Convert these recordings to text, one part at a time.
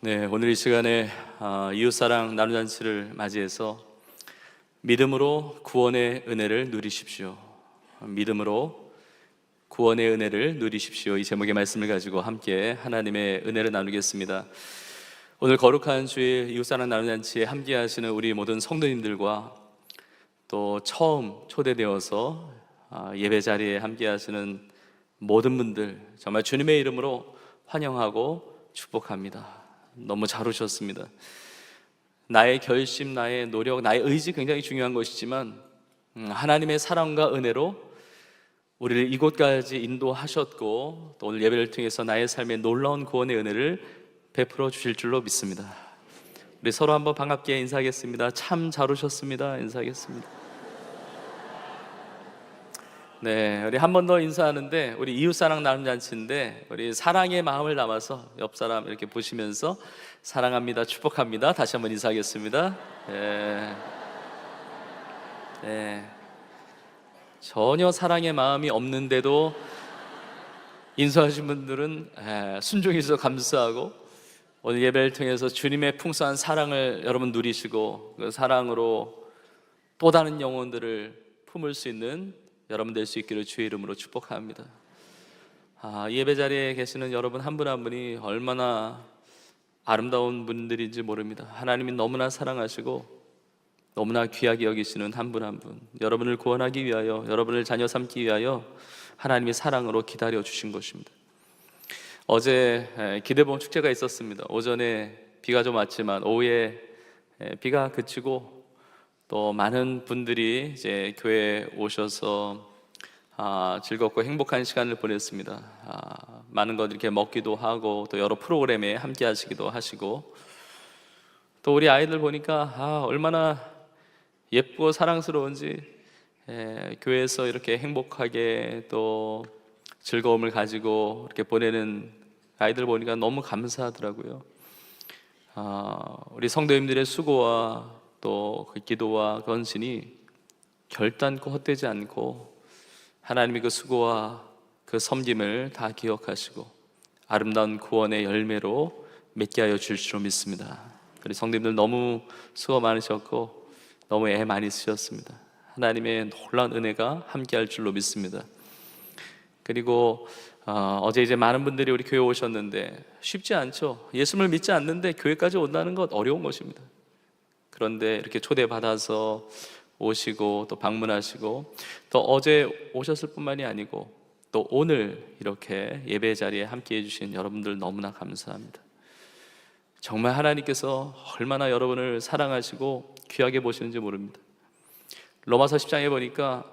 네, 오늘 이 시간에 이웃사랑 나눔잔치를 맞이해서 믿음으로 구원의 은혜를 누리십시오. 믿음으로 구원의 은혜를 누리십시오. 이 제목의 말씀을 가지고 함께 하나님의 은혜를 나누겠습니다. 오늘 거룩한 주일 이웃사랑 나눔잔치에 함께 하시는 우리 모든 성도님들과 또 처음 초대되어서 예배 자리에 함께 하시는 모든 분들 정말 주님의 이름으로 환영하고 축복합니다. 너무 잘 오셨습니다. 나의 결심, 나의 노력, 나의 의지 굉장히 중요한 것이지만 하나님의 사랑과 은혜로 우리를 이곳까지 인도하셨고 또 오늘 예배를 통해서 나의 삶에 놀라운 구원의 은혜를 베풀어 주실 줄로 믿습니다. 우리 서로 한번 반갑게 인사하겠습니다. 참 잘 오셨습니다. 인사하겠습니다. 네, 우리 한 번 더 인사하는데 우리 이웃사랑 나눔잔치인데 우리 사랑의 마음을 담아서 옆 사람 이렇게 보시면서 사랑합니다, 축복합니다. 다시 한번 인사하겠습니다. 네. 전혀 사랑의 마음이 없는데도 인사하신 분들은 순종해 주셔서 감사하고 오늘 예배를 통해서 주님의 풍성한 사랑을 여러분 누리시고 그 사랑으로 또 다른 영혼들을 품을 수 있는 여러분 될 수 있기를 주의 이름으로 축복합니다. 예배 자리에 계시는 여러분 한 분 한 분이 얼마나 아름다운 분들인지 모릅니다. 하나님이 너무나 사랑하시고 너무나 귀하게 여기시는 한 분 한 분, 여러분을 구원하기 위하여, 여러분을 자녀 삼기 위하여 하나님의 사랑으로 기다려 주신 것입니다. 어제 기대봄 축제가 있었습니다. 오전에 비가 좀 왔지만 오후에 비가 그치고 또 많은 분들이 이제 교회에 오셔서 즐겁고 행복한 시간을 보냈습니다. 많은 것 이렇게 먹기도 하고 또 여러 프로그램에 함께 하시기도 하시고 또 우리 아이들 보니까 얼마나 예쁘고 사랑스러운지 교회에서 이렇게 행복하게 또 즐거움을 가지고 이렇게 보내는 아이들 보니까 너무 감사하더라고요. 우리 성도님들의 수고와 또 그 기도와 헌신이 결단코 헛되지 않고 하나님의 그 수고와 그 섬김을 다 기억하시고 아름다운 구원의 열매로 맺게 하여 줄 줄로 믿습니다. 우리 성도님들 너무 수고 많으셨고 너무 애 많이 쓰셨습니다. 하나님의 놀라운 은혜가 함께 할 줄로 믿습니다. 그리고 어제 이제 많은 분들이 우리 교회 오셨는데 쉽지 않죠. 예수를 믿지 않는데 교회까지 온다는 것 어려운 것입니다. 그런데 이렇게 초대받아서 오시고 또 방문하시고 또 어제 오셨을 뿐만이 아니고 또 오늘 이렇게 예배 자리에 함께 해주신 여러분들 너무나 감사합니다. 정말 하나님께서 얼마나 여러분을 사랑하시고 귀하게 보시는지 모릅니다. 로마서 10장에 보니까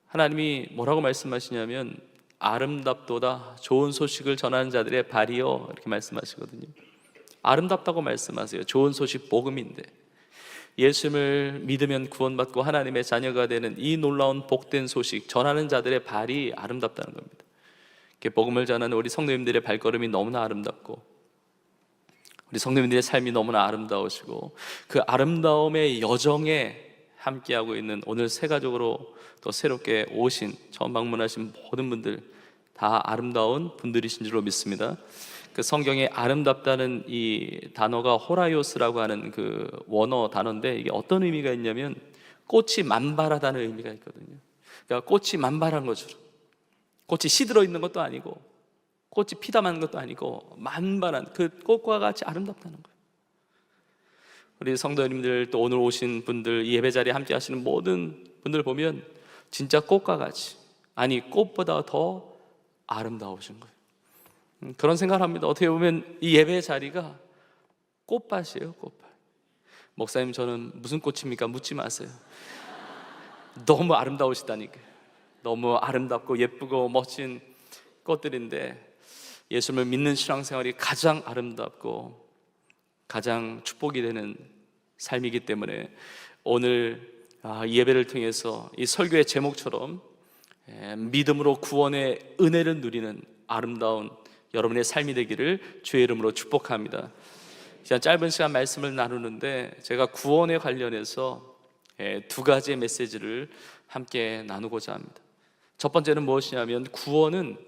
하나님이 뭐라고 말씀하시냐면 아름답도다 좋은 소식을 전하는 자들의 발이요 이렇게 말씀하시거든요. 아름답다고 말씀하세요. 좋은 소식 복음인데 예수님을 믿으면 구원받고 하나님의 자녀가 되는 이 놀라운 복된 소식 전하는 자들의 발이 아름답다는 겁니다. 복음을 전하는 우리 성도님들의 발걸음이 너무나 아름답고 우리 성도님들의 삶이 너무나 아름다우시고 그 아름다움의 여정에 함께하고 있는 오늘 새 가족으로 또 새롭게 오신 처음 방문하신 모든 분들 다 아름다운 분들이신 줄로 믿습니다. 그 성경에 아름답다는 이 단어가 호라이오스라고 하는 그 원어 단어인데 이게 어떤 의미가 있냐면 꽃이 만발하다는 의미가 있거든요. 그러니까 꽃이 만발한 것처럼 꽃이 시들어 있는 것도 아니고 꽃이 피담한 것도 아니고 만발한 그 꽃과 같이 아름답다는 거예요. 우리 성도님들 또 오늘 오신 분들 이 예배 자리에 함께 하시는 모든 분들 보면 진짜 꽃과 같이 아니 꽃보다 더 아름다우신 거예요. 그런 생각을 합니다. 어떻게 보면 이 예배 자리가 꽃밭이에요. 꽃밭. 목사님 저는 무슨 꽃입니까? 묻지 마세요. 너무 아름다우시다니까요. 너무 아름답고 예쁘고 멋진 꽃들인데 예수님을 믿는 신앙생활이 가장 아름답고 가장 축복이 되는 삶이기 때문에 오늘 이 예배를 통해서 이 설교의 제목처럼 믿음으로 구원의 은혜를 누리는 아름다운 여러분의 삶이 되기를 주의 이름으로 축복합니다. 짧은 시간 말씀을 나누는데 제가 구원에 관련해서 두 가지의 메시지를 함께 나누고자 합니다. 첫 번째는 무엇이냐면 구원은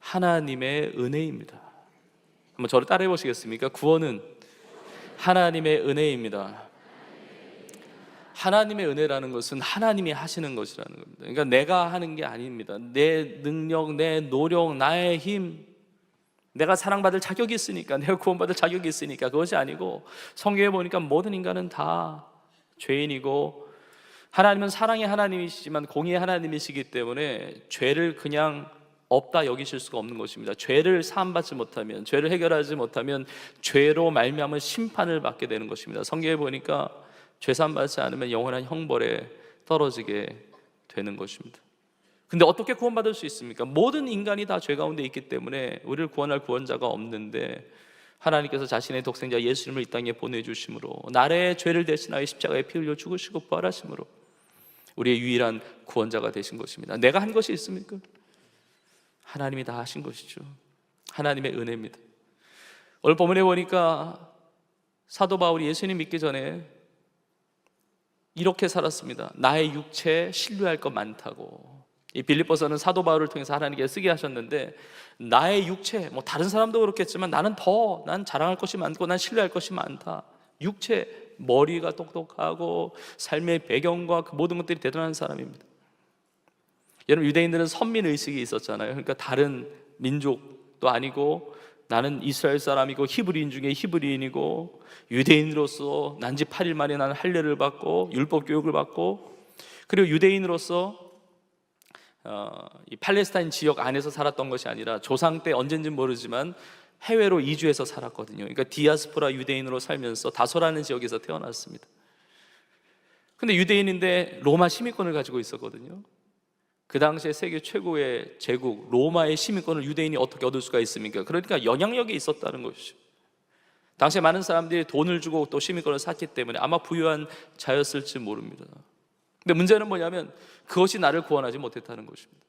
하나님의 은혜입니다. 한번 저를 따라해 보시겠습니까? 구원은 하나님의 은혜입니다. 하나님의 은혜라는 것은 하나님이 하시는 것이라는 겁니다. 그러니까 내가 하는 게 아닙니다. 내 능력, 내 노력, 나의 힘, 내가 사랑받을 자격이 있으니까, 내가 구원받을 자격이 있으니까, 그것이 아니고 성경에 보니까 모든 인간은 다 죄인이고 하나님은 사랑의 하나님이시지만 공의의 하나님이시기 때문에 죄를 그냥 없다 여기실 수가 없는 것입니다. 죄를 사함받지 못하면, 죄를 해결하지 못하면 죄로 말미암은 심판을 받게 되는 것입니다. 성경에 보니까 죄 사함받지 않으면 영원한 형벌에 떨어지게 되는 것입니다. 근데 어떻게 구원받을 수 있습니까? 모든 인간이 다 죄 가운데 있기 때문에 우리를 구원할 구원자가 없는데, 하나님께서 자신의 독생자 예수님을 이 땅에 보내주심으로, 나의 죄를 대신하여 십자가에 피 흘려 죽으시고 부활하심으로 우리의 유일한 구원자가 되신 것입니다. 내가 한 것이 있습니까? 하나님이 다 하신 것이죠. 하나님의 은혜입니다. 오늘 본문에 보니까 사도 바울이 예수님 믿기 전에 이렇게 살았습니다. 나의 육체에 신뢰할 것 많다고. 이 빌립보서는 사도 바울을 통해서 하나님께 쓰게 하셨는데, 나의 육체, 뭐 다른 사람도 그렇겠지만 난 자랑할 것이 많고 난 신뢰할 것이 많다. 육체, 머리가 똑똑하고 삶의 배경과 그 모든 것들이 대단한 사람입니다. 여러분, 유대인들은 선민의식이 있었잖아요. 그러니까 다른 민족도 아니고 나는 이스라엘 사람이고 히브리인 중에 히브리인이고 유대인으로서 난지 8일 만에 나는 할례를 받고 율법 교육을 받고, 그리고 유대인으로서 이 팔레스타인 지역 안에서 살았던 것이 아니라 조상 때 언젠지는 모르지만 해외로 이주해서 살았거든요. 그러니까 디아스포라 유대인으로 살면서 다소라는 지역에서 태어났습니다. 근데 유대인인데 로마 시민권을 가지고 있었거든요. 그 당시에 세계 최고의 제국 로마의 시민권을 유대인이 어떻게 얻을 수가 있습니까? 그러니까 영향력이 있었다는 것이죠. 당시에 많은 사람들이 돈을 주고 또 시민권을 샀기 때문에 아마 부유한 자였을지 모릅니다. 근데 문제는 뭐냐면 그것이 나를 구원하지 못했다는 것입니다.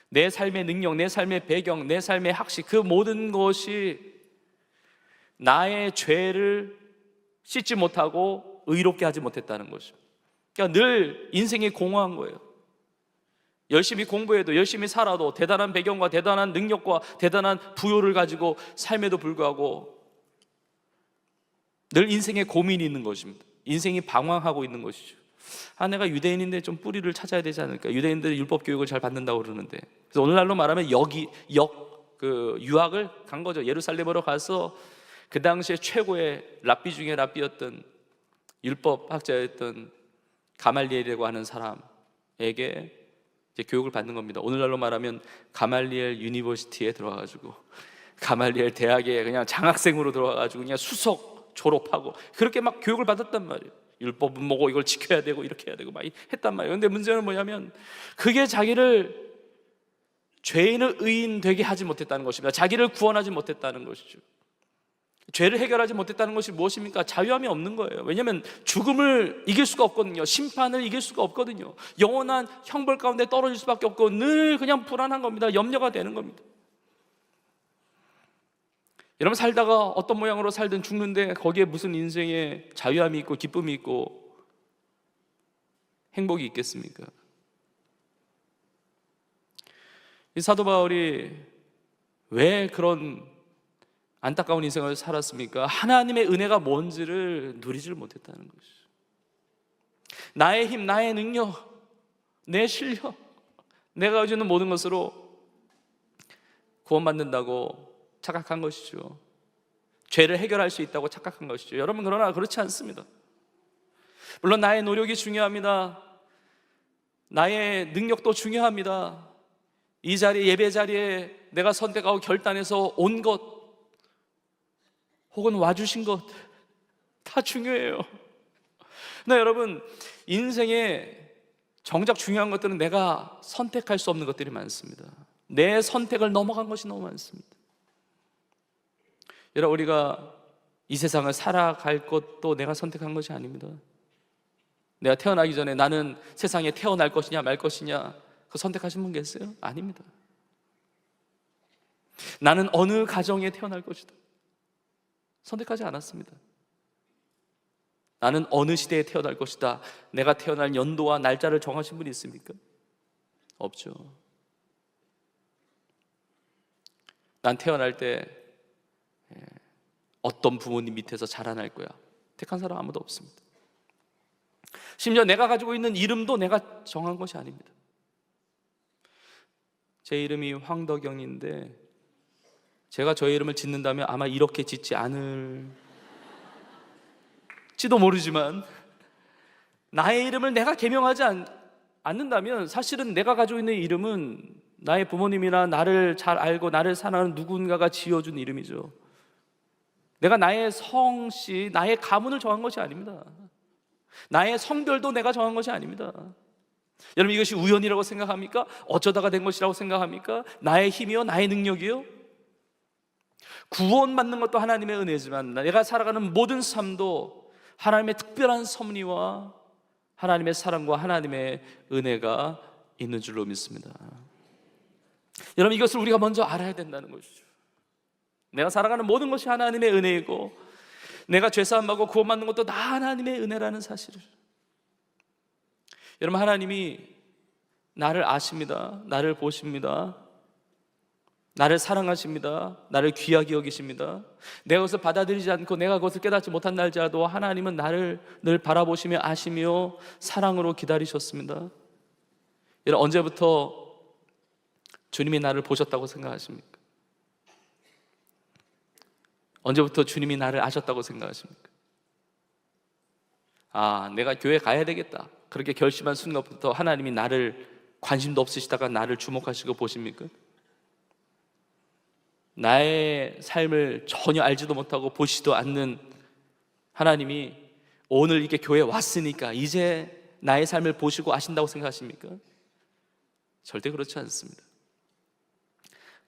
내 삶의 능력, 내 삶의 배경, 내 삶의 학식, 그 모든 것이 나의 죄를 씻지 못하고 의롭게 하지 못했다는 것이죠. 그러니까 늘 인생이 공허한 거예요. 열심히 공부해도, 열심히 살아도, 대단한 배경과 대단한 능력과 대단한 부요를 가지고 삶에도 불구하고 늘 인생에 고민이 있는 것입니다. 인생이 방황하고 있는 것이죠. 내가 유대인인데 좀 뿌리를 찾아야 되지 않을까? 유대인들이 율법 교육을 잘 받는다고 그러는데, 그래서 오늘날로 말하면 유학을 간 거죠. 예루살렘으로 가서 그 당시에 최고의 랍비 중에 랍비였던 율법 학자였던 가말리엘이라고 하는 사람에게 이제 교육을 받는 겁니다. 오늘날로 말하면 가말리엘 유니버시티에 들어와가지고 가말리엘 대학에 그냥 장학생으로 들어와가지고 그냥 수석 졸업하고 그렇게 막 교육을 받았단 말이에요. 율법은 뭐고 이걸 지켜야 되고 이렇게 해야 되고 막 했단 말이에요. 근데 문제는 뭐냐면 그게 자기를 죄인을 의인 되게 하지 못했다는 것입니다. 자기를 구원하지 못했다는 것이죠. 죄를 해결하지 못했다는 것이 무엇입니까? 자유함이 없는 거예요. 왜냐하면 죽음을 이길 수가 없거든요. 심판을 이길 수가 없거든요. 영원한 형벌 가운데 떨어질 수밖에 없고 늘 그냥 불안한 겁니다. 염려가 되는 겁니다. 여러분, 살다가 어떤 모양으로 살든 죽는데 거기에 무슨 인생에 자유함이 있고 기쁨이 있고 행복이 있겠습니까? 이 사도 바울이 왜 그런 안타까운 인생을 살았습니까? 하나님의 은혜가 뭔지를 누리지를 못했다는 것이죠. 나의 힘, 나의 능력, 내 실력, 내가 가지고 있는 모든 것으로 구원받는다고 착각한 것이죠. 죄를 해결할 수 있다고 착각한 것이죠. 여러분, 그러나 그렇지 않습니다. 물론 나의 노력이 중요합니다. 나의 능력도 중요합니다. 이 자리에, 예배 자리에 내가 선택하고 결단해서 온 것 혹은 와주신 것 다 중요해요. 근데 여러분, 인생에 정작 중요한 것들은 내가 선택할 수 없는 것들이 많습니다. 내 선택을 넘어간 것이 너무 많습니다. 여러분, 우리가 이 세상을 살아갈 것도 내가 선택한 것이 아닙니다. 내가 태어나기 전에 나는 세상에 태어날 것이냐 말 것이냐 그 선택하신 분 계세요? 아닙니다. 나는 어느 가정에 태어날 것이다 선택하지 않았습니다. 나는 어느 시대에 태어날 것이다, 내가 태어날 연도와 날짜를 정하신 분이 있습니까? 없죠. 난 태어날 때 어떤 부모님 밑에서 자라날 거야. 택한 사람 아무도 없습니다. 심지어 내가 가지고 있는 이름도 내가 정한 것이 아닙니다. 제 이름이 황덕영인데 제가 저 이름을 짓는다면 아마 이렇게 짓지 않을지도 모르지만, 나의 이름을 내가 개명하지 않는다면 사실은 내가 가지고 있는 이름은 나의 부모님이나 나를 잘 알고 나를 사랑하는 누군가가 지어준 이름이죠. 내가 나의 성씨, 나의 가문을 정한 것이 아닙니다. 나의 성별도 내가 정한 것이 아닙니다. 여러분, 이것이 우연이라고 생각합니까? 어쩌다가 된 것이라고 생각합니까? 나의 힘이요? 나의 능력이요? 구원받는 것도 하나님의 은혜지만 내가 살아가는 모든 삶도 하나님의 특별한 섭리와 하나님의 사랑과 하나님의 은혜가 있는 줄로 믿습니다. 여러분, 이것을 우리가 먼저 알아야 된다는 것이죠. 내가 살아가는 모든 것이 하나님의 은혜이고 내가 죄사함 받고 구원받는 것도 다 하나님의 은혜라는 사실을. 여러분, 하나님이 나를 아십니다. 나를 보십니다. 나를 사랑하십니다. 나를 귀하게 여기십니다. 내가 그것을 받아들이지 않고 내가 그것을 깨닫지 못한 날짜도 하나님은 나를 늘 바라보시며 아시며 사랑으로 기다리셨습니다. 여러분, 언제부터 주님이 나를 보셨다고 생각하십니까? 언제부터 주님이 나를 아셨다고 생각하십니까? 내가 교회 가야 되겠다, 그렇게 결심한 순간부터 하나님이 나를 관심도 없으시다가 나를 주목하시고 보십니까? 나의 삶을 전혀 알지도 못하고 보시지도 않는 하나님이 오늘 이렇게 교회에 왔으니까 이제 나의 삶을 보시고 아신다고 생각하십니까? 절대 그렇지 않습니다.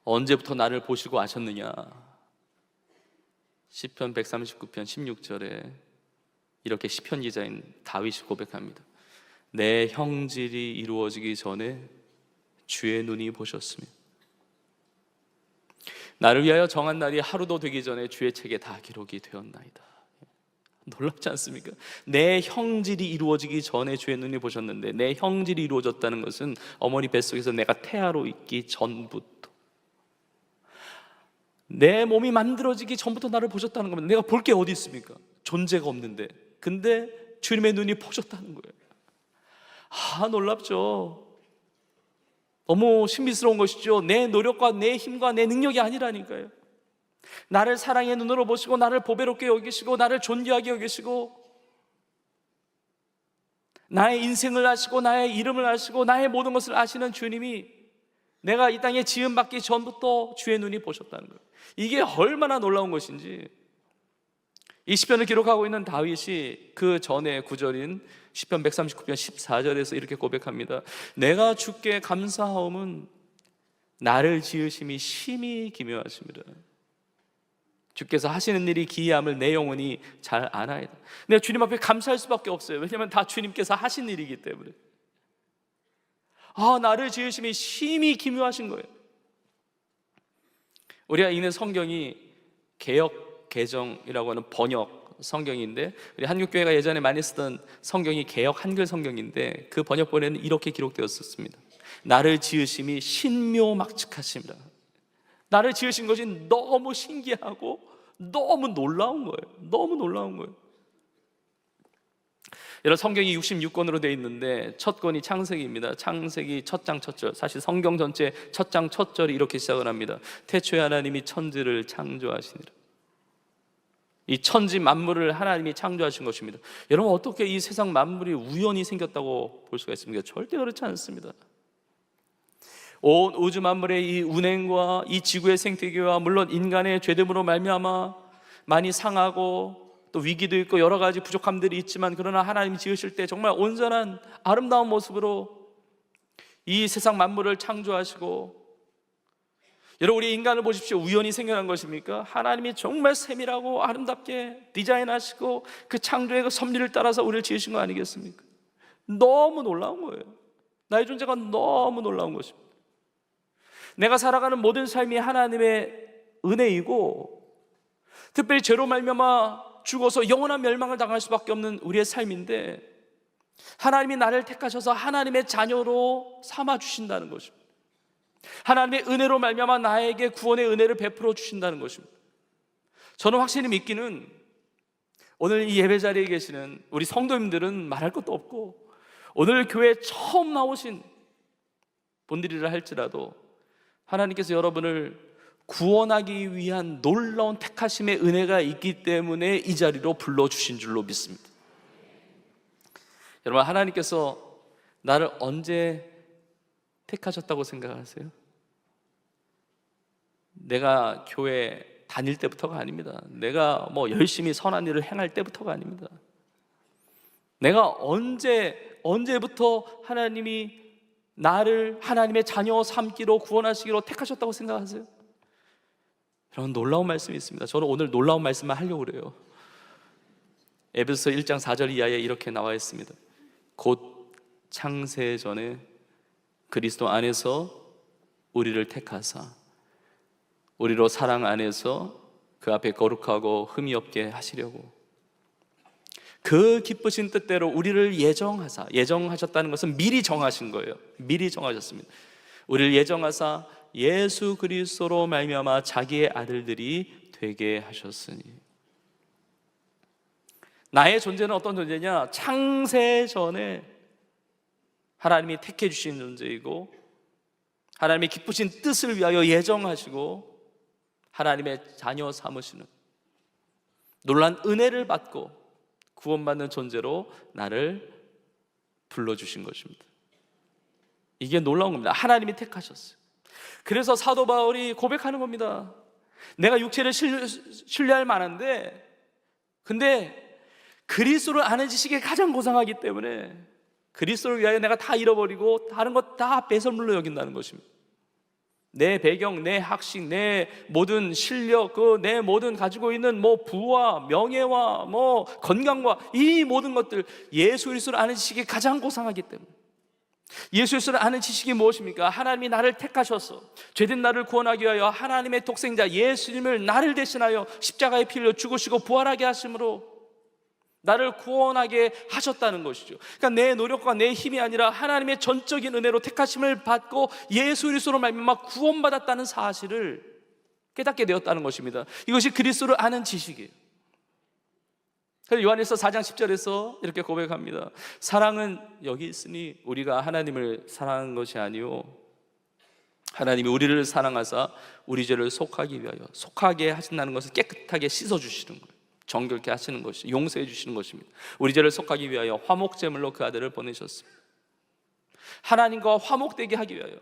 언제부터 나를 보시고 아셨느냐? 시편 139편 16절에 이렇게 시편 기자인 다윗이 고백합니다. 내 형질이 이루어지기 전에 주의 눈이 보셨으며 나를 위하여 정한 날이 하루도 되기 전에 주의 책에 다 기록이 되었나이다. 놀랍지 않습니까? 내 형질이 이루어지기 전에 주의 눈이 보셨는데, 내 형질이 이루어졌다는 것은 어머니 뱃속에서 내가 태아로 있기 전부터, 내 몸이 만들어지기 전부터 나를 보셨다는 겁니다. 내가 볼 게 어디 있습니까? 존재가 없는데, 근데 주님의 눈이 보셨다는 거예요. 놀랍죠? 너무 신비스러운 것이죠. 내 노력과 내 힘과 내 능력이 아니라니까요. 나를 사랑의 눈으로 보시고 나를 보배롭게 여기시고 나를 존귀하게 여기시고 나의 인생을 아시고 나의 이름을 아시고 나의 모든 것을 아시는 주님이 내가 이 땅에 지음받기 전부터 주의 눈이 보셨다는 거예요. 이게 얼마나 놀라운 것인지. 이 시편을 기록하고 있는 다윗이 그 전에 구절인 시편 139편 14절에서 이렇게 고백합니다. 내가 주께 감사하옴은 나를 지으심이 심히 기묘하십니다. 주께서 하시는 일이 기이함을 내 영혼이 잘 아나이다. 내가 주님 앞에 감사할 수밖에 없어요. 왜냐하면 다 주님께서 하신 일이기 때문에. 나를 지으심이 심히 기묘하신 거예요. 우리가 읽는 성경이 개역 개정이라고 하는 번역 성경인데, 우리 한국교회가 예전에 많이 쓰던 성경이 개역 한글 성경인데 그 번역본에는 이렇게 기록되었었습니다. 나를 지으심이 신묘막측하십니다. 나를 지으신 것이 너무 신기하고 너무 놀라운 거예요. 너무 놀라운 거예요. 여러분, 성경이 66권으로 되어 있는데 첫 권이 창세기입니다. 창세기 첫 장 첫 절. 사실 성경 전체 첫 장 첫 절이 이렇게 시작을 합니다. 태초에 하나님이 천지를 창조하시니라. 이 천지 만물을 하나님이 창조하신 것입니다. 여러분, 어떻게 이 세상 만물이 우연히 생겼다고 볼 수가 있습니까? 절대 그렇지 않습니다. 온 우주 만물의 이 운행과 이 지구의 생태계와 물론 인간의 죄됨으로 말미암아 많이 상하고 또 위기도 있고 여러 가지 부족함들이 있지만, 그러나 하나님이 지으실 때 정말 온전한 아름다운 모습으로 이 세상 만물을 창조하시고, 여러분, 우리 인간을 보십시오. 우연히 생겨난 것입니까? 하나님이 정말 세밀하고 아름답게 디자인하시고 그 창조의 그 섭리를 따라서 우리를 지으신 거 아니겠습니까? 너무 놀라운 거예요. 나의 존재가 너무 놀라운 것입니다. 내가 살아가는 모든 삶이 하나님의 은혜이고, 특별히 죄로 말미암아 죽어서 영원한 멸망을 당할 수밖에 없는 우리의 삶인데, 하나님이 나를 택하셔서 하나님의 자녀로 삼아주신다는 것입니다. 하나님의 은혜로 말미암아 나에게 구원의 은혜를 베풀어 주신다는 것입니다. 저는 확실히 믿기는 오늘 이 예배 자리에 계시는 우리 성도님들은 말할 것도 없고 오늘 교회에 처음 나오신 분들이라 할지라도 하나님께서 여러분을 구원하기 위한 놀라운 택하심의 은혜가 있기 때문에 이 자리로 불러주신 줄로 믿습니다. 여러분, 하나님께서 나를 언제 택하셨다고 생각하세요? 내가 교회 다닐 때부터가 아닙니다. 내가 열심히 선한 일을 행할 때부터가 아닙니다. 내가 언제부터 하나님이 나를 하나님의 자녀 삼기로 구원하시기로 택하셨다고 생각하세요? 그런 놀라운 말씀이 있습니다. 저는 오늘 놀라운 말씀만 하려고 그래요. 에베소서 1장 4절 이하에 이렇게 나와 있습니다. 곧 창세 전에 그리스도 안에서 우리를 택하사 우리로 사랑 안에서 그 앞에 거룩하고 흠이 없게 하시려고 그 기쁘신 뜻대로 우리를 예정하사, 예정하셨다는 것은 미리 정하신 거예요. 미리 정하셨습니다. 우리를 예정하사 예수 그리스도로 말미암아 자기의 아들들이 되게 하셨으니. 나의 존재는 어떤 존재냐? 창세 전에 하나님이 택해 주신 존재이고 하나님의 기쁘신 뜻을 위하여 예정하시고 하나님의 자녀 삼으시는 놀란 은혜를 받고 구원받는 존재로 나를 불러주신 것입니다. 이게 놀라운 겁니다. 하나님이 택하셨어요. 그래서 사도 바울이 고백하는 겁니다. 내가 육체를 신뢰할 만한데 근데 그리스도를 아는 지식에 가장 고상하기 때문에 그리스도를 위하여 내가 다 잃어버리고 다른 것 다 배설물로 여긴다는 것입니다. 내 배경, 내 학식, 내 모든 실력, 내 모든 가지고 있는 부와 명예와 건강과 이 모든 것들 예수 그리스도를 아는 지식이 가장 고상하기 때문에 예수 그리스도를 아는 지식이 무엇입니까? 하나님이 나를 택하셔서 죄된 나를 구원하기 위하여 하나님의 독생자 예수님을 나를 대신하여 십자가에 피 흘려 죽으시고 부활하게 하심으로 나를 구원하게 하셨다는 것이죠. 그러니까 내 노력과 내 힘이 아니라 하나님의 전적인 은혜로 택하심을 받고 예수 그리스도로 말미암아 구원받았다는 사실을 깨닫게 되었다는 것입니다. 이것이 그리스도를 아는 지식이에요. 그래서 요한일서 4장 10절에서 이렇게 고백합니다. 사랑은 여기 있으니 우리가 하나님을 사랑한 것이 아니요 하나님이 우리를 사랑하사 우리 죄를 속하게 하신다는 것을 깨끗하게 씻어주시는 거예요. 정결케 하시는 것이 용서해 주시는 것입니다. 우리 죄를 속하기 위하여 화목제물로 그 아들을 보내셨습니다. 하나님과 화목되게 하기 위하여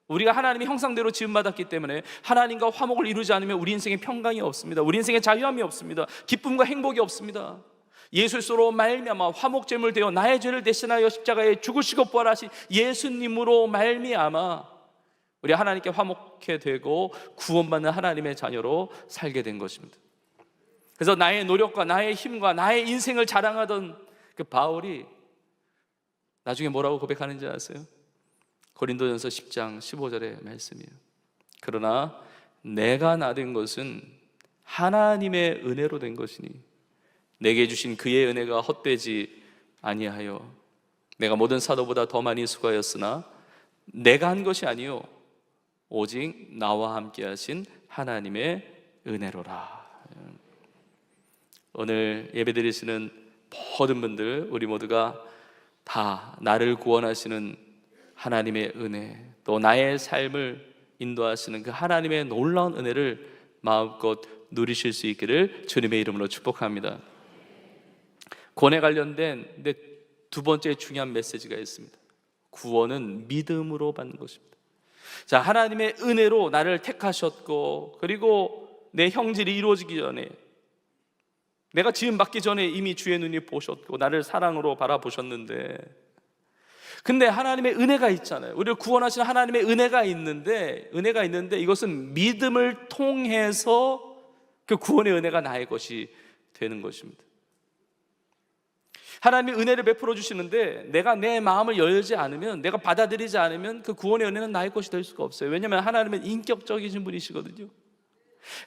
우리가 하나님의 형상대로 지음받았기 때문에 하나님과 화목을 이루지 않으면 우리 인생에 평강이 없습니다. 우리 인생에 자유함이 없습니다. 기쁨과 행복이 없습니다. 예수 그리스도로 말미암아 화목제물 되어 나의 죄를 대신하여 십자가에 죽으시고 부활하신 예수님으로 말미암아 우리 하나님께 화목해 되고 구원받는 하나님의 자녀로 살게 된 것입니다. 그래서 나의 노력과 나의 힘과 나의 인생을 자랑하던 그 바울이 나중에 뭐라고 고백하는지 아세요? 고린도전서 10장 15절의 말씀이에요. 그러나 내가 나 된 것은 하나님의 은혜로 된 것이니 내게 주신 그의 은혜가 헛되지 아니하여 내가 모든 사도보다 더 많이 수고하였으나 내가 한 것이 아니요 오직 나와 함께 하신 하나님의 은혜로라. 오늘 예배드리시는 모든 분들 우리 모두가 다 나를 구원하시는 하나님의 은혜 또 나의 삶을 인도하시는 그 하나님의 놀라운 은혜를 마음껏 누리실 수 있기를 주님의 이름으로 축복합니다. 구원에 관련된 두 번째 중요한 메시지가 있습니다. 구원은 믿음으로 받는 것입니다. 자, 하나님의 은혜로 나를 택하셨고 그리고 내 형질이 이루어지기 전에 내가 지음받기 전에 이미 주의 눈이 보셨고 나를 사랑으로 바라보셨는데 근데 하나님의 은혜가 있잖아요. 우리를 구원하시는 하나님의 은혜가 있는데 이것은 믿음을 통해서 그 구원의 은혜가 나의 것이 되는 것입니다. 하나님이 은혜를 베풀어 주시는데 내가 내 마음을 열지 않으면 내가 받아들이지 않으면 그 구원의 은혜는 나의 것이 될 수가 없어요. 왜냐하면 하나님은 인격적이신 분이시거든요.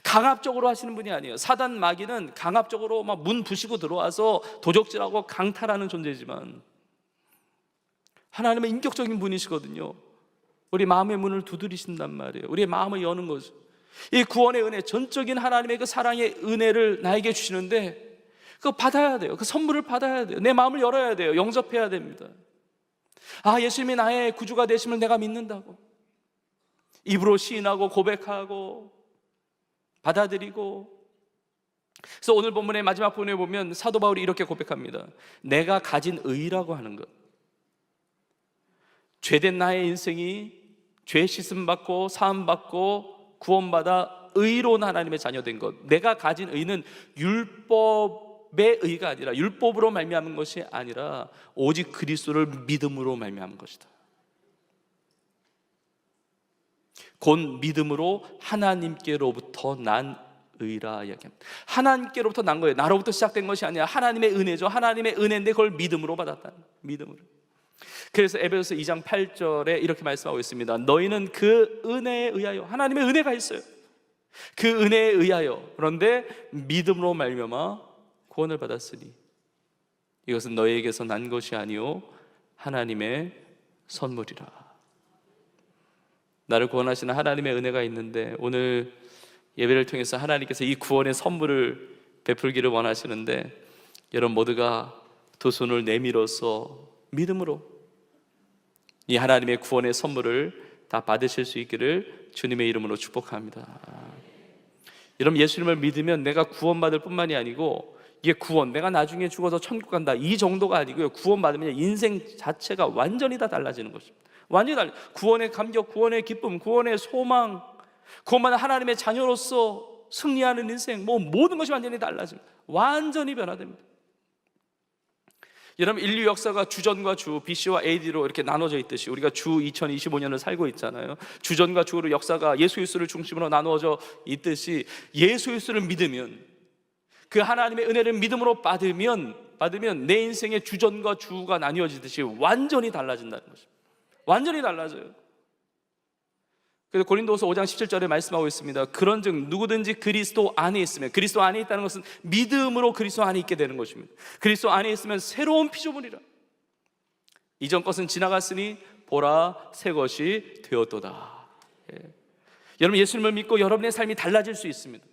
강압적으로 하시는 분이 아니에요. 사단 마귀는 강압적으로 막 문 부시고 들어와서 도적질하고 강탈하는 존재지만 하나님은 인격적인 분이시거든요. 우리 마음의 문을 두드리신단 말이에요. 우리의 마음을 여는 거죠. 이 구원의 은혜, 전적인 하나님의 그 사랑의 은혜를 나에게 주시는데 그거 받아야 돼요. 그 선물을 받아야 돼요. 내 마음을 열어야 돼요. 영접해야 됩니다. 아, 예수님이 나의 구주가 되심을 내가 믿는다고 입으로 시인하고 고백하고 받아들이고. 그래서 오늘 본문의 마지막 부분에 보면 사도 바울이 이렇게 고백합니다. 내가 가진 의라고 하는 것, 죄된 나의 인생이 죄 씻음 받고 사함 받고 구원받아 의로운 하나님의 자녀 된 것, 내가 가진 의는 율법의 의가 아니라, 율법으로 말미암은 것이 아니라 오직 그리스도를 믿음으로 말미암은 것이다. 곧 믿음으로 하나님께로부터 난 의라 이야기합니다. 하나님께로부터 난 거예요. 나로부터 시작된 것이 아니라 하나님의 은혜죠. 하나님의 은혜인데 그걸 믿음으로 받았다. 믿음으로. 그래서 에베소서 2장 8절에 이렇게 말씀하고 있습니다. 너희는 그 은혜에 의하여, 하나님의 은혜가 있어요. 그 은혜에 의하여, 그런데 믿음으로 말미암아 구원을 받았으니 이것은 너희에게서 난 것이 아니요 하나님의 선물이라. 나를 구원하시는 하나님의 은혜가 있는데 오늘 예배를 통해서 하나님께서 이 구원의 선물을 베풀기를 원하시는데, 여러분 모두가 두 손을 내밀어서 믿음으로 이 하나님의 구원의 선물을 다 받으실 수 있기를 주님의 이름으로 축복합니다. 여러분, 예수님을 믿으면 내가 구원받을 뿐만이 아니고, 이게 구원, 내가 나중에 죽어서 천국 간다 이 정도가 아니고요, 구원받으면 인생 자체가 완전히 다 달라지는 것입니다. 완전히 달라. 구원의 감격, 구원의 기쁨, 구원의 소망, 구원받은 하나님의 자녀로서 승리하는 인생, 모든 것이 완전히 달라집니다. 완전히 변화됩니다. 여러분, 인류 역사가 주전과 주, BC와 AD로 이렇게 나눠져 있듯이 우리가 주 2025년을 살고 있잖아요. 주전과 주로 역사가 예수 그리스도를 중심으로 나누어져 있듯이, 예수 그리스도를 믿으면, 그 하나님의 은혜를 믿음으로 받으면 내 인생의 주전과 주가 나뉘어지듯이 완전히 달라진다는 것입니다. 완전히 달라져요. 그래서 고린도서 5장 17절에 말씀하고 있습니다. 그런즉 누구든지 그리스도 안에 있으면, 그리스도 안에 있다는 것은 믿음으로 그리스도 안에 있게 되는 것입니다. 그리스도 안에 있으면 새로운 피조물이라. 이전 것은 지나갔으니 보라 새 것이 되었도다. 여러분, 예수님을 믿고 여러분의 삶이 달라질 수 있습니다.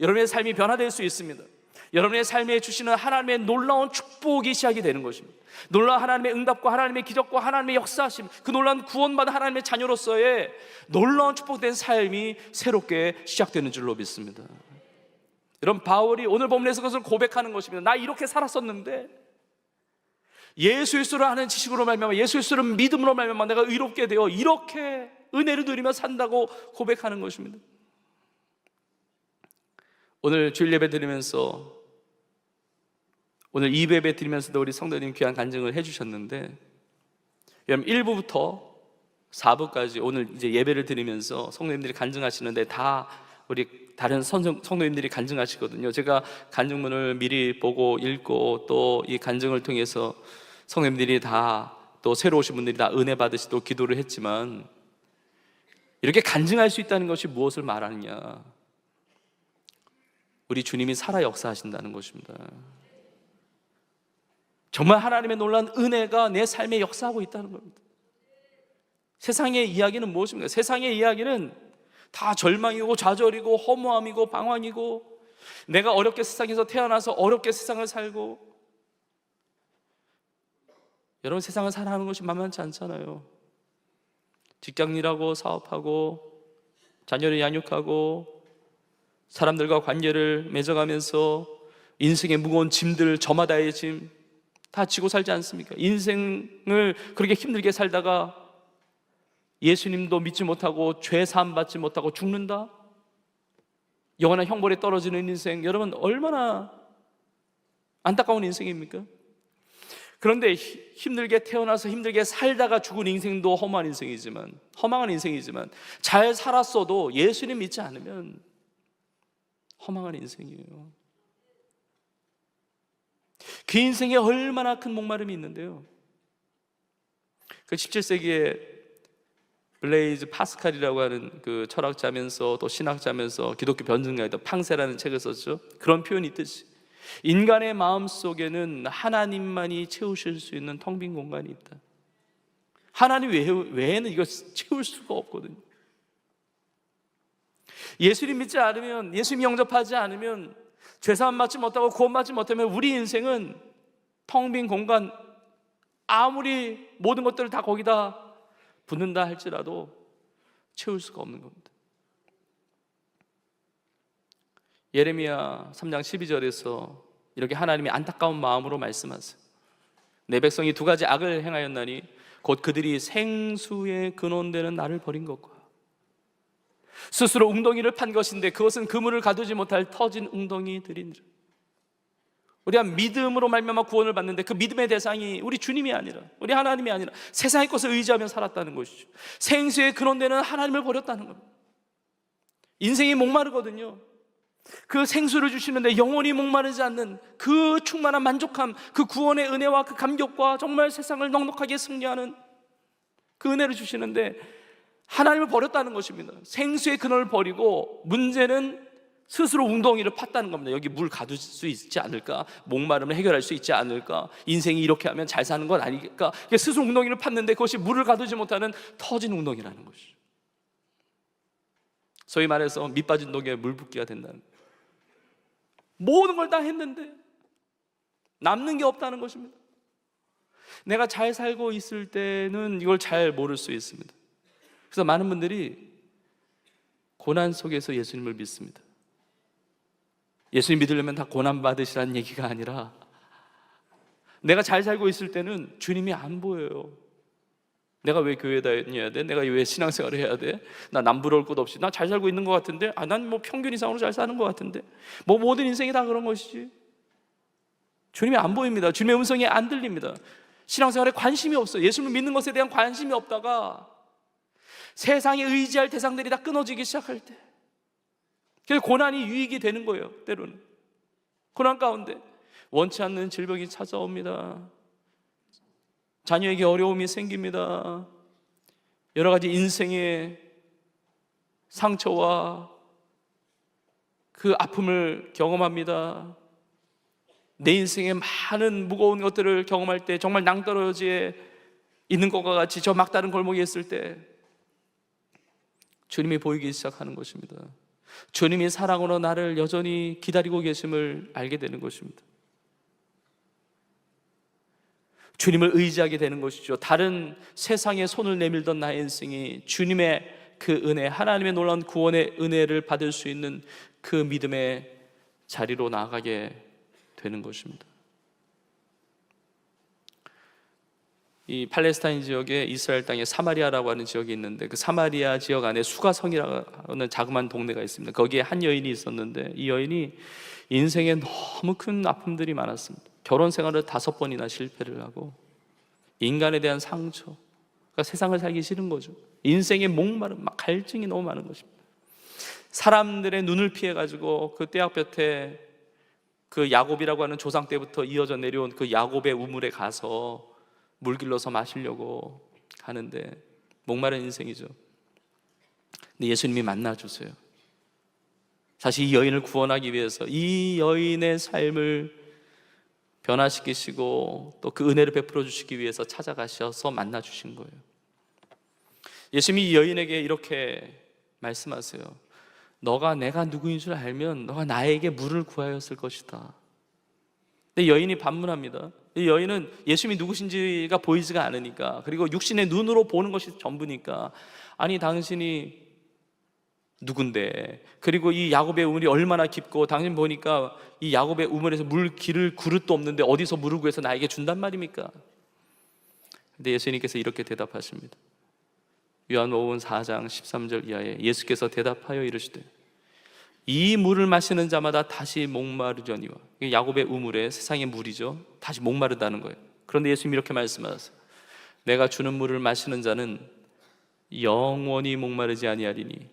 여러분의 삶이 변화될 수 있습니다. 여러분의 삶에 주시는 하나님의 놀라운 축복이 시작이 되는 것입니다. 놀라운 하나님의 응답과 하나님의 기적과 하나님의 역사하심, 그 놀라운 구원받은 하나님의 자녀로서의 놀라운 축복된 삶이 새롭게 시작되는 줄로 믿습니다. 여러분, 바울이 오늘 본문에서 그것을 고백하는 것입니다. 나 이렇게 살았었는데 예수 그리스도를 아는 지식으로 말미암아, 예수 그리스도를 믿음으로 말미암아 내가 의롭게 되어 이렇게 은혜를 누리며 산다고 고백하는 것입니다. 오늘 주일 예배 드리면서, 오늘 2예배 드리면서도 우리 성도님 귀한 간증을 해주셨는데, 여러분 1부부터 4부까지 오늘 이제 예배를 드리면서 성도님들이 간증하시는데 다 우리 다른 성도님들이 간증하시거든요. 제가 간증문을 미리 보고 읽고 또 이 간증을 통해서 성도님들이 다, 또 새로 오신 분들이 다 은혜 받으시도록 기도를 했지만, 이렇게 간증할 수 있다는 것이 무엇을 말하느냐? 우리 주님이 살아 역사하신다는 것입니다. 정말 하나님의 놀라운 은혜가 내 삶에 역사하고 있다는 겁니다. 세상의 이야기는 무엇입니까? 세상의 이야기는 다 절망이고 좌절이고 허무함이고 방황이고, 내가 어렵게 세상에서 태어나서 어렵게 세상을 살고, 여러분 세상을 살아가는 것이 만만치 않잖아요. 직장일하고 사업하고 자녀를 양육하고 사람들과 관계를 맺어가면서 인생의 무거운 짐들, 저마다의 짐 다 지고 살지 않습니까? 인생을 그렇게 힘들게 살다가 예수님도 믿지 못하고 죄 사함 받지 못하고 죽는다? 영원한 형벌에 떨어지는 인생, 여러분 얼마나 안타까운 인생입니까? 그런데 힘들게 태어나서 힘들게 살다가 죽은 인생도 허망한 인생이지만 잘 살았어도 예수님 믿지 않으면 허망한 인생이에요. 그 인생에 얼마나 큰 목마름이 있는데요, 그 17세기에 블레이즈 파스칼이라고 하는 그 철학자면서 또 신학자면서 기독교 변증가이다 팡세라는 책을 썼죠. 그런 표현이 있듯이 인간의 마음 속에는 하나님만이 채우실 수 있는 텅 빈 공간이 있다. 하나님 외에는 이거 채울 수가 없거든요. 예수님 믿지 않으면, 예수님 영접하지 않으면, 죄사함 받지 못하고 구원받지 못하면 우리 인생은 텅 빈 공간, 아무리 모든 것들을 다 거기다 붓는다 할지라도 채울 수가 없는 겁니다. 예레미야 3장 12절에서 이렇게 하나님이 안타까운 마음으로 말씀하세요. 내 백성이 두 가지 악을 행하였나니 곧 그들이 생수의 근원되는 나를 버린 것과 스스로 웅덩이를 판 것인데 그것은 그물을 가두지 못할 터진 웅덩이들이니라. 우리가 믿음으로 말미암아 구원을 받는데 그 믿음의 대상이 우리 주님이 아니라, 우리 하나님이 아니라 세상의 것을 의지하며 살았다는 것이죠. 생수의 근원되는 하나님을 버렸다는 겁니다. 인생이 목마르거든요. 그 생수를 주시는데 영원히 목마르지 않는 그 충만한 만족함, 그 구원의 은혜와 그 감격과 정말 세상을 넉넉하게 승리하는 그 은혜를 주시는데 하나님을 버렸다는 것입니다. 생수의 근원을 버리고 문제는 스스로 웅덩이를 팠다는 겁니다. 여기 물 가둘 수 있지 않을까? 목마름을 해결할 수 있지 않을까? 인생이 이렇게 하면 잘 사는 건 아닐까? 스스로 웅덩이를 팠는데 그것이 물을 가두지 못하는 터진 웅덩이라는 것이죠. 소위 말해서 밑 빠진 독에 물 붓기가 된다는 거예요. 모든 걸 다 했는데 남는 게 없다는 것입니다. 내가 잘 살고 있을 때는 이걸 잘 모를 수 있습니다. 그래서 많은 분들이 고난 속에서 예수님을 믿습니다. 예수님 믿으려면 다 고난 받으시라는 얘기가 아니라 내가 잘 살고 있을 때는 주님이 안 보여요. 내가 왜 교회 다녀야 돼? 내가 왜 신앙생활을 해야 돼? 나 남부러울 것 없이 나 잘 살고 있는 것 같은데, 난 뭐 평균 이상으로 잘 사는 것 같은데, 뭐 모든 인생이 다 그런 것이지. 주님이 안 보입니다. 주님의 음성이 안 들립니다. 신앙생활에 관심이 없어요. 예수님을 믿는 것에 대한 관심이 없다가 세상에 의지할 대상들이 다 끊어지기 시작할 때, 그래서 고난이 유익이 되는 거예요. 때로는 고난 가운데 원치 않는 질병이 찾아옵니다. 자녀에게 어려움이 생깁니다. 여러 가지 인생의 상처와 그 아픔을 경험합니다. 내 인생에 많은 무거운 것들을 경험할 때, 정말 낭떠러지에 있는 것과 같이 저 막다른 골목에 있을 때 주님이 보이기 시작하는 것입니다. 주님이 사랑으로 나를 여전히 기다리고 계심을 알게 되는 것입니다. 주님을 의지하게 되는 것이죠. 다른 세상에 손을 내밀던 나의 인생이 주님의 그 은혜, 하나님의 놀라운 구원의 은혜를 받을 수 있는 그 믿음의 자리로 나아가게 되는 것입니다. 이 팔레스타인 지역에 이스라엘 땅에 사마리아라고 하는 지역이 있는데, 그 사마리아 지역 안에 수가성이라고 하는 자그마한 동네가 있습니다. 거기에 한 여인이 있었는데 이 여인이 인생에 너무 큰 아픔들이 많았습니다. 결혼 생활을 5번이나 실패를 하고 인간에 대한 상처, 그러니까 세상을 살기 싫은 거죠. 인생의 목마름, 막 갈증이 너무 많은 것입니다. 사람들의 눈을 피해가지고 그 떼약볕에 그 야곱이라고 하는 조상 때부터 이어져 내려온 그 야곱의 우물에 가서 물 길러서 마시려고 하는데 목마른 인생이죠. 근데 예수님이 만나주세요. 사실 이 여인을 구원하기 위해서 이 여인의 삶을 변화시키시고 또 그 은혜를 베풀어 주시기 위해서 찾아가셔서 만나주신 거예요. 예수님이 이 여인에게 이렇게 말씀하세요. 너가 내가 누구인 줄 알면 너가 나에게 물을 구하였을 것이다. 근데 여인이 반문합니다. 이 여인은 예수님이 누구신지가 보이지가 않으니까, 그리고 육신의 눈으로 보는 것이 전부니까, 아니 당신이 누군데, 그리고 이 야곱의 우물이 얼마나 깊고 당신 보니까 이 야곱의 우물에서 물 기를 그릇도 없는데 어디서 물을 구해서 나에게 준단 말입니까? 근데 예수님께서 이렇게 대답하십니다. 요한복음 4장 13절 이하에 예수께서 대답하여 이르시되 이 물을 마시는 자마다 다시 목마르려니와, 야곱의 우물에 세상의 물이죠. 다시 목마르다는 거예요. 그런데 예수님이 이렇게 말씀하세요. 내가 주는 물을 마시는 자는 영원히 목마르지 아니하리니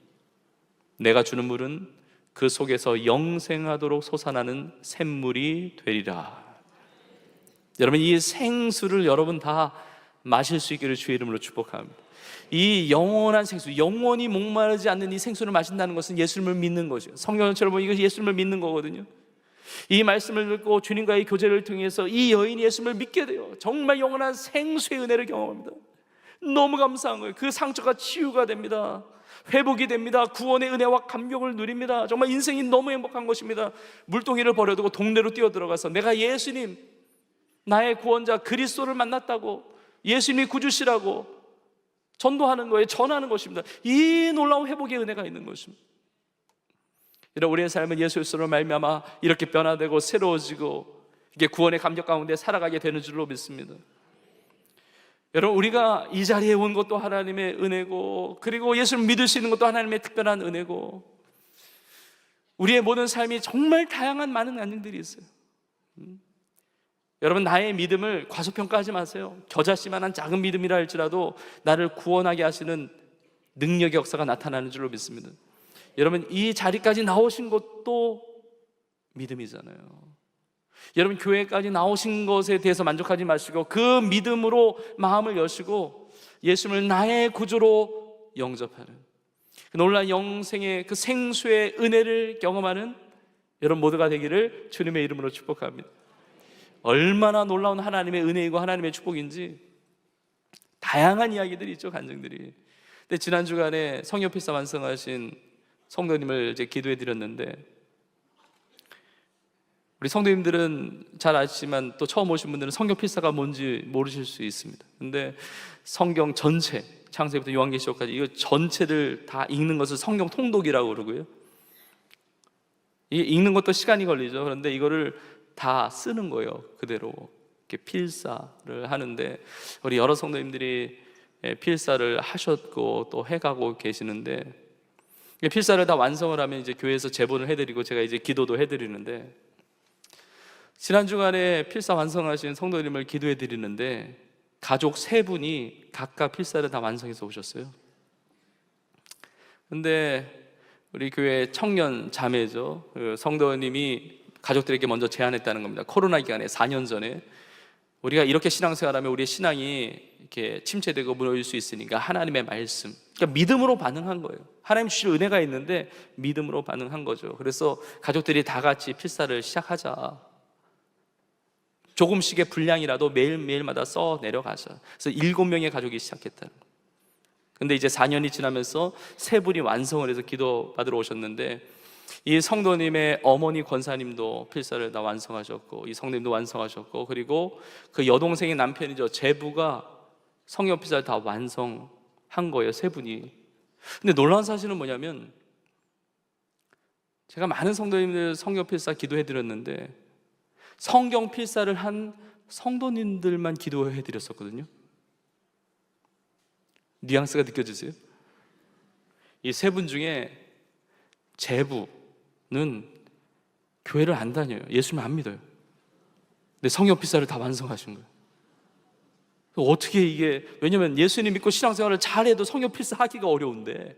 내가 주는 물은 그 속에서 영생하도록 솟아나는 샘물이 되리라. 여러분, 이 생수를 여러분 다 마실 수 있기를 주의 이름으로 축복합니다. 이 영원한 생수, 영원히 목마르지 않는 이 생수를 마신다는 것은 예수님을 믿는 거죠. 성경처럼 이것이 예수님을 믿는 거거든요. 이 말씀을 듣고 주님과의 교제를 통해서 이 여인이 예수님을 믿게 돼요. 정말 영원한 생수의 은혜를 경험합니다. 너무 감사한 거예요. 그 상처가 치유가 됩니다. 회복이 됩니다. 구원의 은혜와 감격을 누립니다. 정말 인생이 너무 행복한 것입니다. 물동이를 버려두고 동네로 뛰어들어가서 내가 예수님, 나의 구원자 그리스도를 만났다고, 예수님이 구주시라고 전도하는 거예요. 전하는 것입니다. 이 놀라운 회복의 은혜가 있는 것입니다. 이런 우리의 삶은 예수 그리스도로 말미암아 이렇게 변화되고 새로워지고 이게 구원의 감격 가운데 살아가게 되는 줄로 믿습니다. 여러분, 우리가 이 자리에 온 것도 하나님의 은혜고, 그리고 예수를 믿을 수 있는 것도 하나님의 특별한 은혜고, 우리의 모든 삶이 정말 다양한 많은 안정들이 있어요. 여러분, 나의 믿음을 과소평가하지 마세요. 겨자씨만한 작은 믿음이라 할지라도 나를 구원하게 하시는 능력의 역사가 나타나는 줄로 믿습니다. 여러분, 이 자리까지 나오신 것도 믿음이잖아요. 여러분, 교회까지 나오신 것에 대해서 만족하지 마시고 그 믿음으로 마음을 여시고 예수님을 나의 구주로 영접하는 그 놀라운 영생의 그 생수의 은혜를 경험하는 여러분 모두가 되기를 주님의 이름으로 축복합니다. 얼마나 놀라운 하나님의 은혜이고 하나님의 축복인지 다양한 이야기들이 있죠, 간증들이. 근데 지난 주간에 성령필사 완성하신 성도님을 이제 기도해 드렸는데, 우리 성도님들은 잘 아시지만 또 처음 오신 분들은 성경 필사가 뭔지 모르실 수 있습니다. 근데 성경 전체, 창세기부터 요한계시록까지 이거 전체를 다 읽는 것을 성경 통독이라고 그러고요. 이게 읽는 것도 시간이 걸리죠. 그런데 이거를 다 쓰는 거예요. 그대로 이렇게 필사를 하는데, 우리 여러 성도님들이 필사를 하셨고 또 해가고 계시는데, 필사를 다 완성을 하면 이제 교회에서 제본을 해드리고 제가 이제 기도도 해드리는데, 지난 주간에 필사 완성하신 성도님을 기도해 드리는데 가족 3분이 각각 필사를 다 완성해서 오셨어요. 근데 우리 교회 청년 자매죠, 그 성도님이 가족들에게 먼저 제안했다는 겁니다. 코로나 기간에 4년 전에 우리가 이렇게 신앙생활하면 우리의 신앙이 이렇게 침체되고 무너질 수 있으니까 하나님의 말씀, 그러니까 믿음으로 반응한 거예요. 하나님 주실 은혜가 있는데 믿음으로 반응한 거죠. 그래서 가족들이 다 같이 필사를 시작하자, 조금씩의 분량이라도 매일매일마다 써 내려가자. 그래서 7명의 가족이 시작했다는 거예요. 근데 이제 4년이 지나면서 3분이 완성을 해서 기도 받으러 오셨는데, 이 성도님의 어머니 권사님도 필사를 다 완성하셨고, 이 성도님도 완성하셨고, 그리고 그 여동생의 남편이죠, 제부가 성경 필사를 다 완성한 거예요, 3분이. 근데 놀라운 사실은 뭐냐면, 제가 많은 성도님들 성경 필사 기도해 드렸는데 성경 필사를 한 성도님들만 기도해 드렸었거든요. 뉘앙스가 느껴지세요? 이 3분 중에 제부는 교회를 안 다녀요. 예수님 안 믿어요. 근데 성경 필사를 다 완성하신 거예요. 어떻게 이게, 왜냐면 예수님 믿고 신앙생활을 잘해도 성경 필사 하기가 어려운데,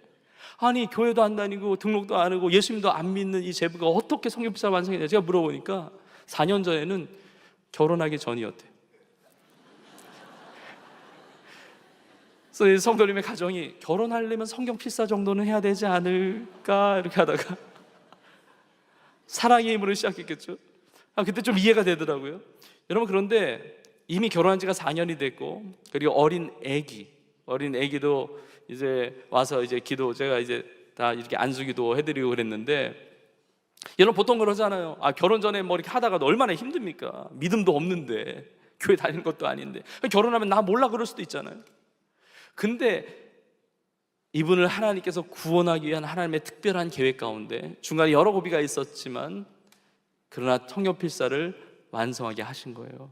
아니 교회도 안 다니고 등록도 안 하고 예수님도 안 믿는 이 제부가 어떻게 성경 필사를 완성했냐. 제가 물어보니까 4년 전에는 결혼하기 전이었대요. 그래서 이 성도님의 가정이 결혼하려면 성경 필사 정도는 해야 되지 않을까 이렇게 하다가 사랑의 힘으로 시작했겠죠. 그때 좀 이해가 되더라고요. 여러분, 그런데 이미 결혼한 지가 4년이 됐고, 그리고 어린 애기도 이제 와서 이제 기도, 제가 이제 다 이렇게 안수기도 해드리고 그랬는데, 여러분 보통 그러잖아요. 결혼 전에 뭐 이렇게 하다가도 얼마나 힘듭니까? 믿음도 없는데, 교회 다니는 것도 아닌데, 결혼하면 나 몰라 그럴 수도 있잖아요. 근데 이분을 하나님께서 구원하기 위한 하나님의 특별한 계획 가운데 중간에 여러 고비가 있었지만 그러나 성경 필사를 완성하게 하신 거예요.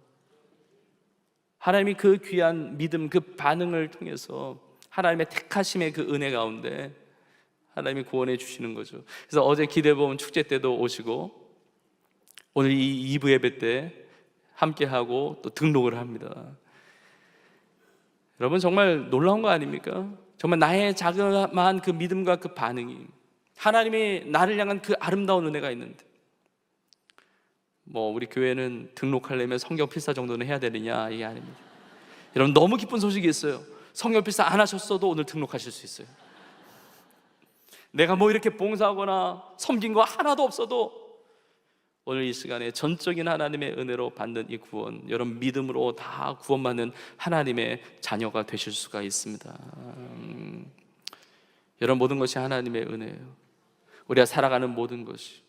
하나님이 그 귀한 믿음, 그 반응을 통해서 하나님의 택하심의 그 은혜 가운데 하나님이 구원해 주시는 거죠. 그래서 어제 기대보험 축제 때도 오시고 오늘 이 2부 예배 때 함께하고 또 등록을 합니다. 여러분, 정말 놀라운 거 아닙니까? 정말 나의 자그마한 그 믿음과 그 반응이, 하나님이 나를 향한 그 아름다운 은혜가 있는데, 뭐 우리 교회는 등록하려면 성경 필사 정도는 해야 되느냐, 이게 아닙니다. 여러분, 너무 기쁜 소식이 있어요. 성경 필사 안 하셨어도 오늘 등록하실 수 있어요. 내가 뭐 이렇게 봉사하거나 섬긴 거 하나도 없어도 오늘 이 시간에 전적인 하나님의 은혜로 받는 이 구원, 여러분 믿음으로 다 구원받는 하나님의 자녀가 되실 수가 있습니다. 여러분 모든 것이 하나님의 은혜예요. 우리가 살아가는 모든 것이,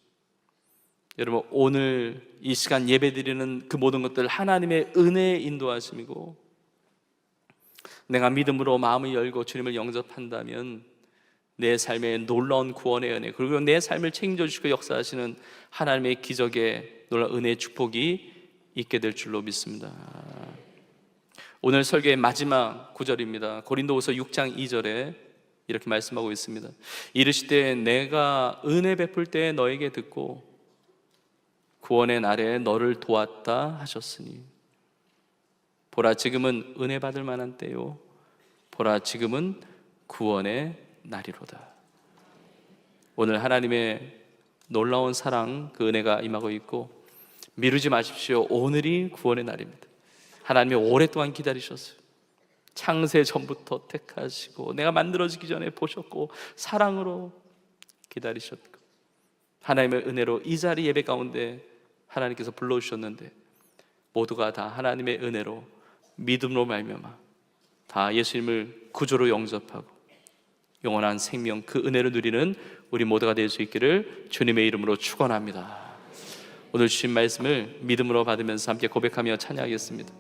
여러분 오늘 이 시간 예배드리는 그 모든 것들 하나님의 은혜의 인도하심이고, 내가 믿음으로 마음을 열고 주님을 영접한다면 내 삶에 놀라운 구원의 은혜, 그리고 내 삶을 책임져 주시고 역사하시는 하나님의 기적의 놀라운 은혜의 축복이 있게 될 줄로 믿습니다. 오늘 설교의 마지막 구절입니다. 고린도후서 6장 2절에 이렇게 말씀하고 있습니다. 이르시되 내가 은혜 베풀 때 너에게 듣고 구원의 날에 너를 도왔다 하셨으니, 보라 지금은 은혜 받을 만한 때요, 보라 지금은 구원의 날이로다. 오늘 하나님의 놀라운 사랑, 그 은혜가 임하고 있고, 미루지 마십시오. 오늘이 구원의 날입니다. 하나님이 오랫동안 기다리셨어요. 창세 전부터 택하시고 내가 만들어지기 전에 보셨고 사랑으로 기다리셨고, 하나님의 은혜로 이 자리 예배 가운데 하나님께서 불러주셨는데, 모두가 다 하나님의 은혜로 믿음으로 말미암아 다 예수님을 구주로 영접하고 영원한 생명, 그 은혜를 누리는 우리 모두가 될 수 있기를 주님의 이름으로 축원합니다. 오늘 주신 말씀을 믿음으로 받으면서 함께 고백하며 찬양하겠습니다.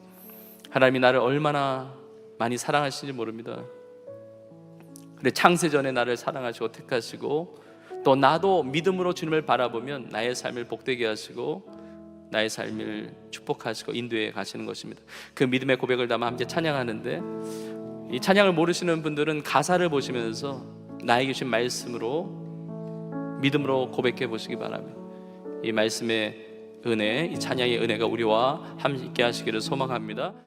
하나님이 나를 얼마나 많이 사랑하시는지 모릅니다. 근데 창세전에 나를 사랑하시고 택하시고, 또 나도 믿음으로 주님을 바라보면 나의 삶을 복되게 하시고 나의 삶을 축복하시고 인도해 가시는 것입니다. 그 믿음의 고백을 담아 함께 찬양하는데, 이 찬양을 모르시는 분들은 가사를 보시면서 나에게 주신 말씀으로 믿음으로 고백해 보시기 바랍니다. 이 말씀의 은혜, 이 찬양의 은혜가 우리와 함께 하시기를 소망합니다.